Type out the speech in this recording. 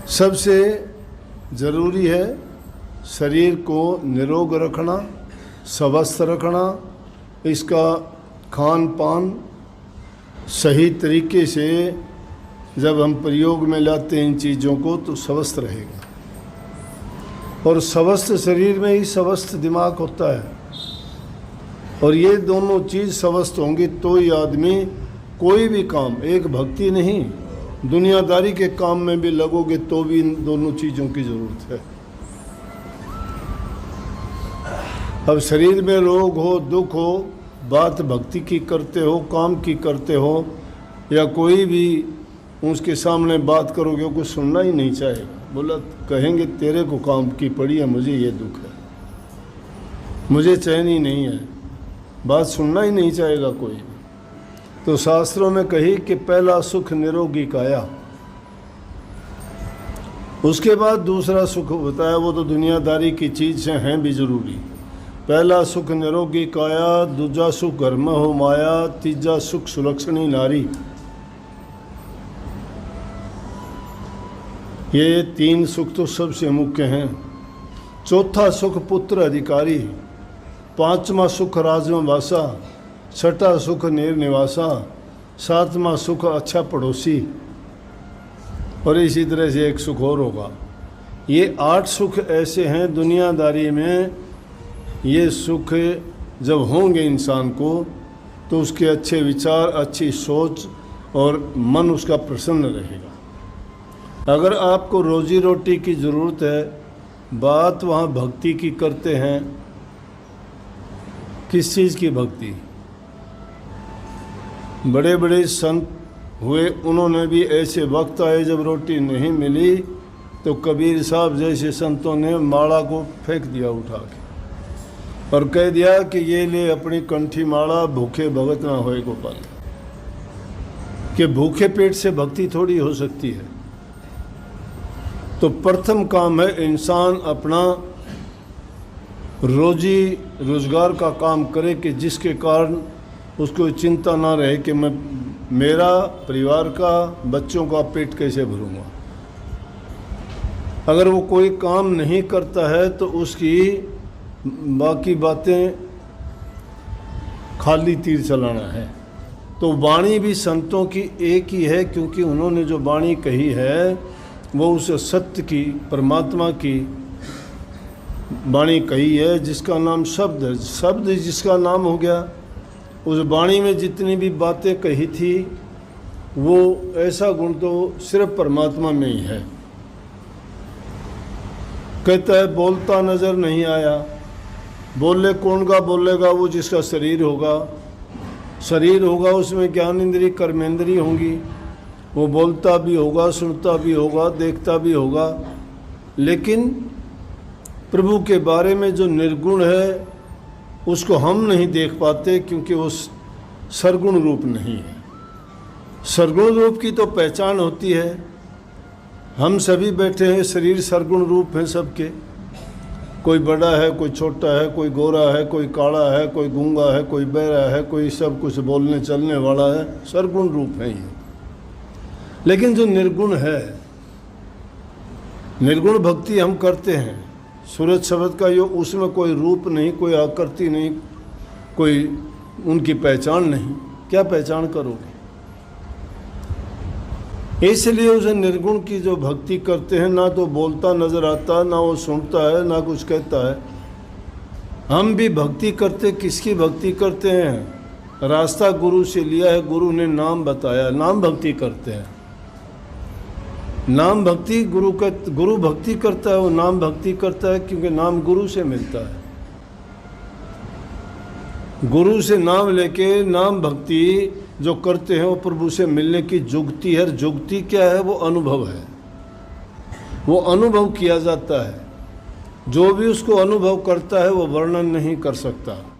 सबसे ज़रूरी है शरीर को निरोग रखना, स्वस्थ रखना, इसका खान पान सही तरीके से जब हम प्रयोग में लाते हैं इन चीज़ों को तो स्वस्थ रहेगा। और स्वस्थ शरीर में ही स्वस्थ दिमाग होता है, और ये दोनों चीज़ स्वस्थ होंगी तो ही आदमी कोई भी काम, एक भक्ति नहीं दुनियादारी के काम में भी लगोगे तो भी इन दोनों चीज़ों की ज़रूरत है। अब शरीर में रोग हो, दुख हो, बात भक्ति की करते हो, काम की करते हो, या कोई भी उसके सामने बात करोगे कुछ सुनना ही नहीं चाहेगा। बोला कहेंगे तेरे को काम की पड़ी है, मुझे ये दुख है, मुझे चैन ही नहीं है, बात सुनना ही नहीं चाहेगा कोई। तो शास्त्रों में कही कि पहला सुख निरोगी काया, उसके बाद दूसरा सुख बताया, वो तो दुनियादारी की चीज़ से हैं भी ज़रूरी। पहला सुख निरोगी काया, दूजा सुख घर में हो माया, तीजा सुख सुलक्षणी नारी। ये तीन सुख तो सबसे मुख्य हैं। चौथा सुख पुत्र अधिकारी, पांचवा सुख राज में वासा, छठा सुख नीर निवासा, सातवां सुख अच्छा पड़ोसी, और इसी तरह से एक सुख और होगा। ये 8 सुख ऐसे हैं दुनियादारी में। ये सुख जब होंगे इंसान को तो उसके अच्छे विचार, अच्छी सोच और मन उसका प्रसन्न रहेगा। अगर आपको रोजी रोटी की ज़रूरत है, बात वहाँ भक्ति की करते हैं। किस चीज़ की भक्ति? बड़े बड़े संत हुए, उन्होंने भी ऐसे वक्त आए जब रोटी नहीं मिली तो कबीर साहब जैसे संतों ने माला को फेंक दिया उठा के, और कह दिया कि ये ले अपनी कंठी माला, भूखे भगत ना होए गोपाल। कि भूखे पेट से भक्ति थोड़ी हो सकती है। तो प्रथम काम है इंसान अपना रोजी रोजगार का काम करे कि जिसके कारण उसको चिंता ना रहे कि मैं मेरा परिवार का, बच्चों का पेट कैसे भरूंगा। अगर वो कोई काम नहीं करता है तो उसकी बाकी बातें खाली तीर चलाना है। तो वाणी भी संतों की एक ही है, क्योंकि उन्होंने जो वाणी कही है वो उस सत्य की, परमात्मा की वाणी कही है, जिसका नाम शब्द है। शब्द जिसका नाम हो गया, उस वाणी में जितनी भी बातें कही थी वो ऐसा गुण तो सिर्फ परमात्मा में ही है। कहता है बोलता नज़र नहीं आया, बोले कौन का बोलेगा? वो जिसका शरीर होगा। शरीर होगा उसमें ज्ञान इंद्री, कर्मेंद्री होंगी, वो बोलता भी होगा, सुनता भी होगा, देखता भी होगा। लेकिन प्रभु के बारे में जो निर्गुण है उसको हम नहीं देख पाते, क्योंकि वो सरगुण रूप नहीं है। सरगुण रूप की तो पहचान होती है। हम सभी बैठे हैं, शरीर सरगुण रूप हैं सबके। कोई बड़ा है, कोई छोटा है, कोई गोरा है, कोई काला है, कोई गूंगा है, कोई बहरा है, कोई सब कुछ बोलने चलने वाला है। सरगुण रूप है ये। लेकिन जो निर्गुण है, निर्गुण भक्ति हम करते हैं। सूरज शब्द का यो, उसमें कोई रूप नहीं, कोई आकृति नहीं, कोई उनकी पहचान नहीं। क्या पहचान करोगे? इसलिए उसे निर्गुण की जो भक्ति करते हैं, ना तो बोलता नजर आता, ना वो सुनता है, ना कुछ कहता है। हम भी भक्ति करते, किसकी भक्ति करते हैं? रास्ता गुरु से लिया है, गुरु ने नाम बताया, नाम भक्ति करते हैं। नाम भक्ति गुरु भक्ति करता है, वो नाम भक्ति करता है क्योंकि नाम गुरु से मिलता है। गुरु से नाम लेके नाम भक्ति जो करते हैं वो प्रभु से मिलने की जुगती है। जुगती क्या है? वो अनुभव है, वो अनुभव किया जाता है। जो भी उसको अनुभव करता है वो वर्णन नहीं कर सकता।